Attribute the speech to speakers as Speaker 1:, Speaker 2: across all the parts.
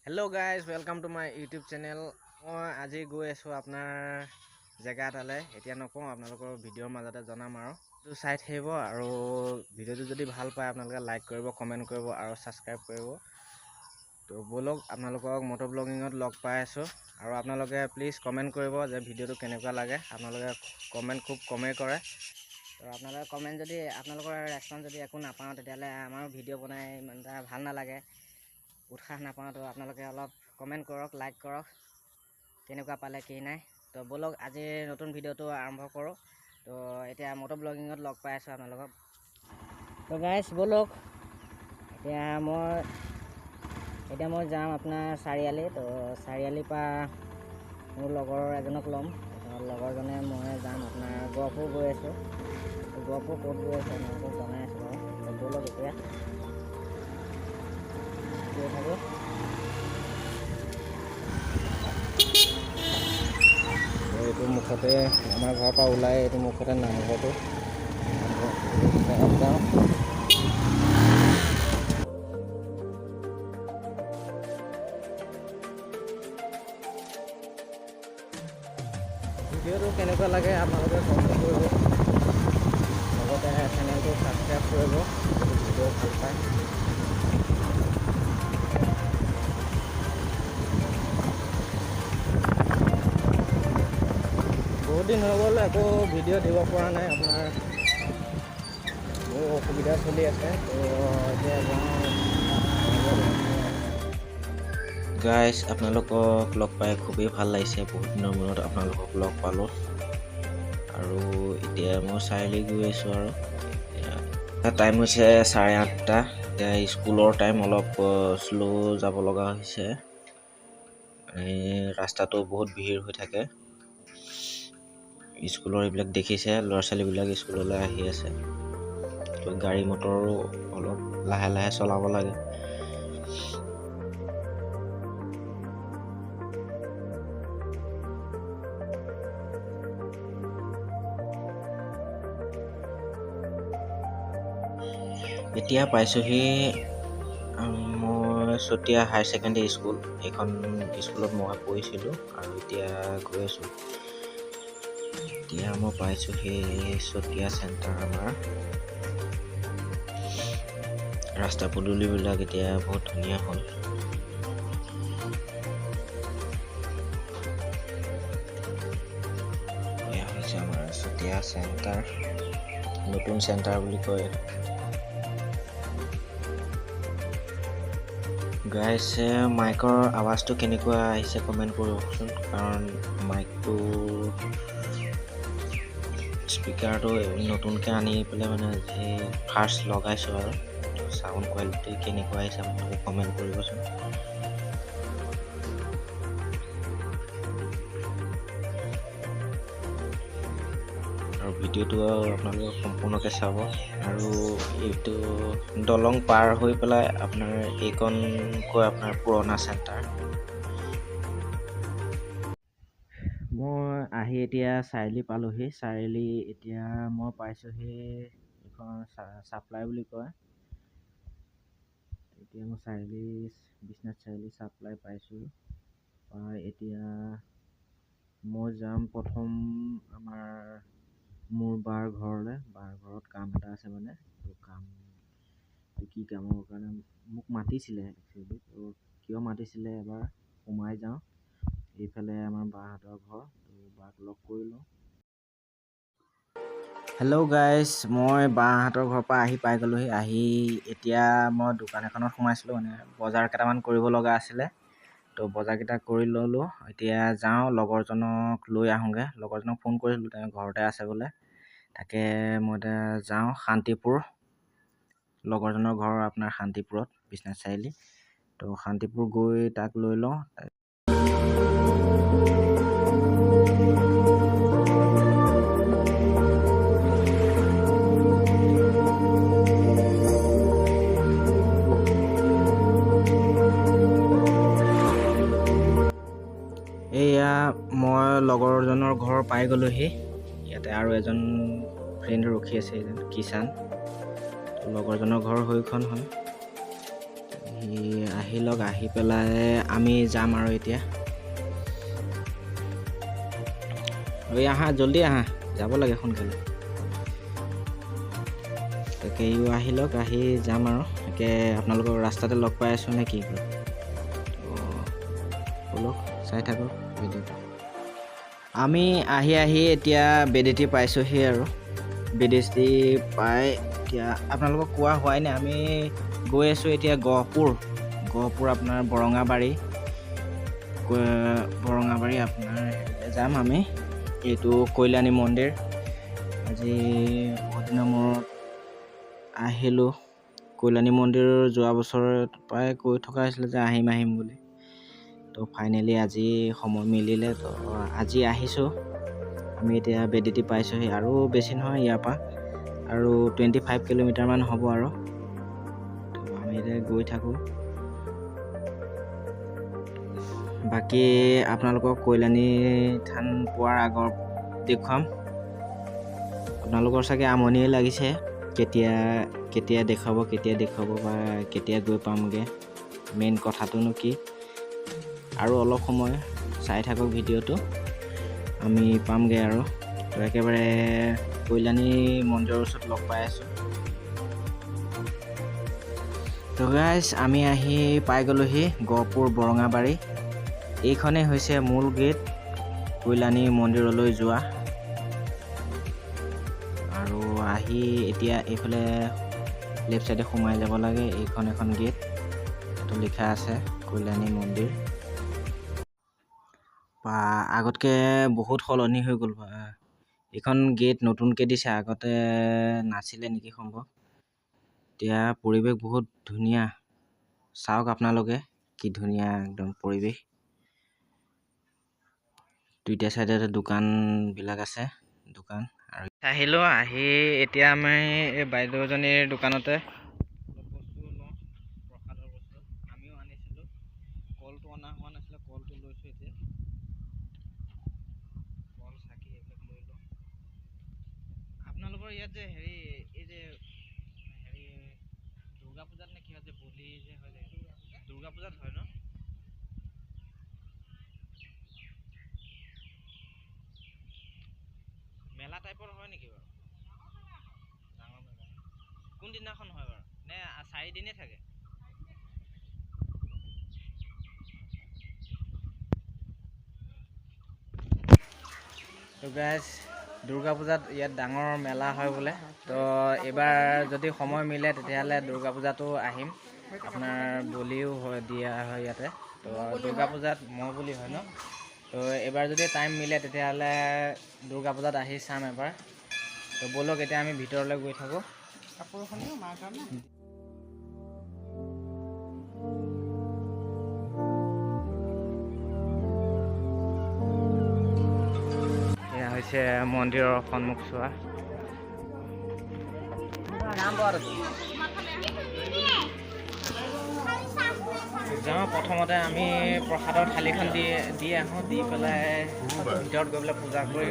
Speaker 1: Hello' guys welcome to my YouTube channel. মই আজি গৈ আছোঁ আপোনাৰ জেগা এটালৈ। এতিয়া নকওঁ, আপোনালোকৰ ভিডিঅ'ৰ মাজতে জনাম আৰু এইটো চাই থাকিব। আৰু ভিডিঅ'টো যদি ভাল পায় আপোনালোকে লাইক কৰিব, কমেণ্ট কৰিব আৰু ছাবস্ক্ৰাইব কৰিব। তো ব'লক আপোনালোকক মটৰ ব্লগিঙত লগ পাই আছোঁ। আৰু আপোনালোকে প্লিজ কমেণ্ট কৰিব যে ভিডিঅ'টো কেনেকুৱা লাগে। আপোনালোকে কমেণ্ট খুব কমেই কৰে। তো আপোনালোকে কমেণ্ট যদি আপোনালোকৰ ৰেচপঞ্চ যদি একো নাপাওঁ, তেতিয়াহ'লে আমাৰো ভিডিঅ' বনাই ইমান এটা ভাল নালাগে, উৎসাহ নাপাওঁ। তো আপোনালোকে অলপ কমেণ্ট কৰক, লাইক কৰক, কেনেকুৱা পালে কি নাই। তো ব'লক আজি নতুন ভিডিঅ'টো আৰম্ভ কৰোঁ। তো এতিয়া মটৰ ব্লগিঙত লগ পাই আছোঁ আপোনালোকক। তো গাইজ ব'লক, এতিয়া মই যাম আপোনাৰ চাৰিআলি। তো চাৰিআলিৰ পৰা মোৰ লগৰ এজনক ল'ম। লগৰজনে মই যাম আপোনাৰ গহপুৰ গৈ আছোঁ। গহপুৰ ক'ত গৈ আছোঁ আপোনালোকক জনাই আছোঁ বাৰু। তো ব'লক এতিয়া গৈ থাকোঁ। এইটো মুখতে আমাৰ ঘৰৰ পৰা ওলাই এইটো মুখতে নামঘৰটো যাওঁ। ভিডিঅ'টো কেনেকুৱা লাগে আপোনালোকে কমেণ্ট কৰিব, লগতে চেনেলটো ছাবস্ক্ৰাইব কৰিব যদি ভিডিঅ' ভাল পায়। বহুত দিন হৈ গ'ল একো ভিডিঅ' দিব পৰা নাই, আপোনাৰ বহুত অসুবিধা চলি আছে। তো এতিয়া গাইজ আপোনালোকক লগ পাই খুবেই ভাল লাগিছে। বহুত দিনৰ মূৰত আপোনালোকক লগ পালোঁ। আৰু এতিয়া মই চাৰিআলি গৈ আছোঁ। আৰু টাইম হৈছে 8:30। এতিয়া স্কুলৰ টাইম, অলপ শ্ল' যাব লগা হৈছে। ৰাস্তাটো বহুত ভিৰ হৈ থাকে। স্কুলৰ এইবিলাক দেখিছে, ল'ৰা ছোৱালীবিলাক স্কুললৈ আহি আছে। তো গাড়ী মটৰো অলপ লাহে লাহে চলাব লাগে। এতিয়া পাইছোঁহি মই চতিয়া হায়াৰ ছেকেণ্ডেৰী স্কুল। এইখন স্কুলত মই পঢ়িছিলোঁ আৰু এতিয়া গৈ আছোঁ। এতিয়া মই পাইছোঁহি চতিয়া চেণ্টাৰ। আমাৰ ৰাস্তা পদূলিবিলাক এতিয়া বহুত ধুনীয়া হ'ল। এয়া হৈছে আমাৰ চতিয়া চেণ্টাৰ, নতুন চেণ্টাৰ বুলি কয়। গাইজ মাইকৰ আৱাজটো কেনেকুৱা আহিছে কমেণ্ট কৰিবচোন, কাৰণ মাইকটো স্পীকাৰটো নতুনকৈ আনি পেলাই মানে ফাৰ্ষ্ট লগাইছোঁ। আৰু চাউণ্ড কোৱালিটি কেনেকুৱা আহিছে আপোনালোকে কমেণ্ট কৰিবচোন। আৰু ভিডিঅ'টো আপোনালোকে সম্পূৰ্ণকৈ চাব। আৰু এইটো দলং পাৰ হৈ পেলাই আপোনাৰ এইখন কয় আপোনাৰ পুৰণা চেণ্টাৰ। মই আহি এতিয়া চাৰিআলি পালোঁহি। চাৰিআলি এতিয়া মই পাইছোঁহি এইখন ছাপ্লাই বুলি কয়। এতিয়া মই বিশ্বনাথ চাৰিআলি ছাপ্লাই পাইছোঁ। এতিয়া মই যাম প্ৰথম মোৰ বাৰ ঘৰলৈ। বাৰ ঘৰত কাম এটা আছে, মানে কি কামৰ কাৰণে মোক মাতিছিলে একচুৱেলি। তো কিয় মাতিছিলে এবাৰ সোমাই যাওঁ। এইফালে আমাৰ বাহঁতৰ ঘৰ, তো বাক লগ কৰিলোঁ। হেল্ল' গাইজ, মই বাহঁতৰ ঘৰৰ পৰা পাই গ'লোহি। এতিয়া মই দোকান এখনত সোমাইছিলোঁ, মানে বজাৰ কেইটামান কৰিব লগা আছিলে। তো বজাৰকেইটা কৰি ল'লোঁ। এতিয়া যাওঁ লগৰজনক লৈ আহোঁগৈ। লগৰজনক ফোন কৰিছিলোঁ, তেওঁ ঘৰতে আছে বোলে। তাকে মই এতিয়া যাওঁ শান্তিপুৰ। লগৰজনৰ ঘৰ আপোনাৰ শান্তিপুৰত, বিশ্বনাথ চাৰিআলি। তো শান্তিপুৰ গৈ তাক লৈ লওঁ। এয়া মই লগৰজনৰ ঘৰ পাই গ'লোহি। ইয়াতে আৰু এজন ফ্ৰেণ্ড ৰখি আছে, কিষাণ। লগৰজনৰ ঘৰ সেইখন হয়। সি আহি লওক, আহি পেলাই আমি যাম আৰু এতিয়া। আহা, জল্দি আহা, যাব লাগে সোনকালে। তাকে ইও আহি লওক, আহি যাম আৰু তাকে আপোনালোকক ৰাস্তাতে লগ পাই আছোঁ নে কি কয়? ব'লক চাই থাকক ভিডিঅ'টো। আমি আহি এতিয়া বেদেতি পাইছোঁহি আৰু বেদেতি পাই এতিয়া আপোনালোকক কোৱা হোৱাই নাই, আমি গৈ আছোঁ এতিয়া গহপুৰ আপোনাৰ বৰঙাবাৰী আপোনাৰ যাম আমি। এইটো কল্যাণী মন্দিৰ। আজি বহুত দিনৰ মূৰত আহিলোঁ। কল্যাণী মন্দিৰ যোৱা বছৰত প্ৰায় কৈ থকা হৈছিলে যে আহিম বুলি। তো ফাইনেলি আজি সময় মিলিলে, তো আজি আহিছোঁ। আমি এতিয়া বেদেতি পাইছোঁহি, আৰু বেছি নহয় ইয়াৰ পৰা আৰু 25 কিলোমিটাৰমান হ'ব আৰু। তো আমি এতিয়া গৈ থাকোঁ। বাকী আপোনালোকক কল্যাণী থান পোৱাৰ আগৰ দেখুৱাম। আপোনালোকৰ চাগে আমনিয়ে লাগিছে, কেতিয়া দেখুৱাব বা কেতিয়া গৈ পামগৈ। মেইন কথাটোনো কি, আৰু অলপ সময় চাই থাকক ভিডিঅ'টো, আমি পামগৈ আৰু। তো একেবাৰে কল্যাণী মন্দিৰৰ ওচৰত লগ পাই আছোঁ। তো গাইজ, আমি আহি পাই গ'লোহি গহপুৰ বৰঙাবাৰী। এইখনেই হৈছে মূল গেট কল্যাণী মন্দিৰলৈ যোৱা। আৰু আহি এতিয়া এইফালে লেফ্ট চাইডে সোমাই যাব লাগে। এখন গেট, এইটো লিখা আছে কল্যাণী মন্দিৰ। বা আগতকৈ বহুত সলনি হৈ গ'ল। এইখন গেট নতুনকৈ দিছে, আগতে নাছিলে নেকি সম্ভৱ। এতিয়া পৰিৱেশ বহুত ধুনীয়া, চাওক আপোনালোকে কি ধুনীয়া একদম পৰিৱেশ। দুইটা চাইডতে দোকানবিলাক আছে, দোকান। আৰু আহিলোঁ, আহি এতিয়া আমি এই বাইদেউজনীৰ দোকানতে বস্তু লওঁ, প্ৰসাদৰ বস্তু। আমিও আনিছিলোঁ, কলটো অনা হোৱা নাছিলে, কলটো লৈছোঁ এতিয়া। কল, চাকি এইবিলাক লৈ লওঁ। আপোনালোকৰ ইয়াত যে এই যে দুৰ্গা পূজাত নে কিহত যে বলি যে হয় যায়, দুৰ্গা পূজাত হয় ন? মেলা টাইপৰ হয় নেকি বাৰু? ডাঙৰ মেলা কোনদিনাখন হয় বাৰু? নে 4 দিনেই থাকে? তো গাইজ, দুৰ্গা পূজাত ইয়াত ডাঙৰ মেলা হয় বোলে। তো এইবাৰ যদি সময় মিলে তেতিয়াহ'লে দুৰ্গা পূজাতো আহিম। আপোনাৰ বলিও দিয়া হয় ইয়াতে। তো দুৰ্গা পূজাত বুলি হয় ন? তো এইবাৰ যদি টাইম মিলে তেতিয়াহ'লে দুৰ্গা পূজাত আহি চাম এবাৰ। তো ব'লক এতিয়া আমি ভিতৰলৈ গৈ থাকোঁ। কাপোৰখনো মাৰ কাৰণে। এয়া হৈছে মন্দিৰৰ সন্মুখচোৱা। যাওঁ, প্ৰথমতে আমি প্ৰসাদৰ থালিখন দি আহোঁ, দি পেলাই ভিতৰত গৈ পেলাই পূজা কৰি।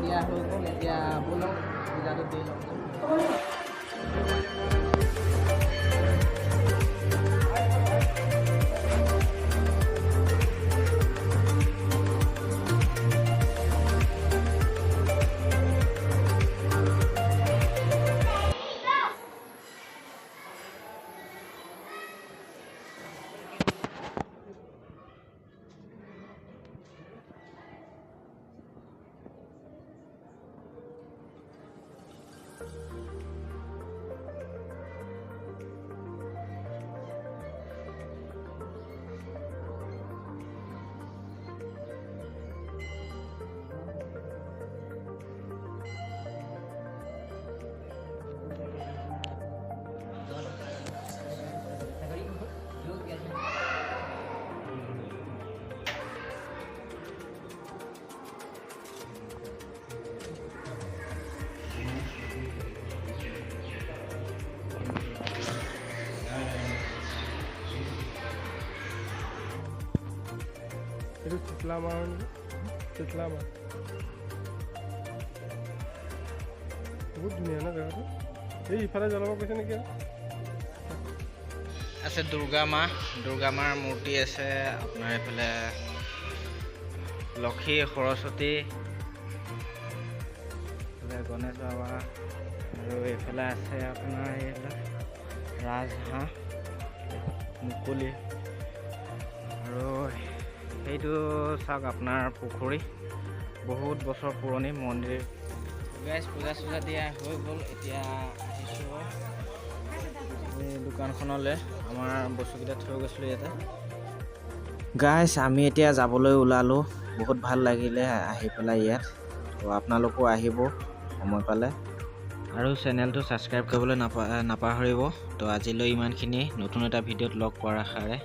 Speaker 1: দিয়া হৈ গ'ল, এতিয়া ব'লক পূজাটো দি লওঁ।
Speaker 2: এইটো চিতলামাৰ বহুত ধুনীয়া ন জেগাটো। এই ইফালে জ্বলাব কৈছে নেকি?
Speaker 1: আছে দুৰ্গা মাৰ মূৰ্তি আছে আপোনাৰ এইফালে লক্ষী সৰস্বতী, এইফালে গণেশ বাবা, আৰু এইফালে আছে আপোনাৰ এইবিলাক ৰাজহাঁহ, মুকলি, আৰু সেইটো চাওক আপোনাৰ পুখুৰী, বহুত বছৰ পুৰণি মন্দিৰ। গাইজ পূজা চূজা দিয়া হৈ গ'ল, এতিয়া আহিছোঁ এই দোকানখনলৈ। আমাৰ বস্তুকেইটা থৈ গৈছিলোঁ ইয়াতে। গাইজ আমি এতিয়া যাবলৈ ওলালোঁ, বহুত ভাল লাগিলে আহি পেলাই ইয়াত। তো আপোনালোকো আহিব সময় পালে, আৰু চেনেলটো ছাবস্ক্ৰাইব কৰিবলৈ নাপাহৰিব। তো আজিলৈ ইমানখিনি, নতুন এটা ভিডিঅ'ত লগ পোৱাৰ আশাৰে।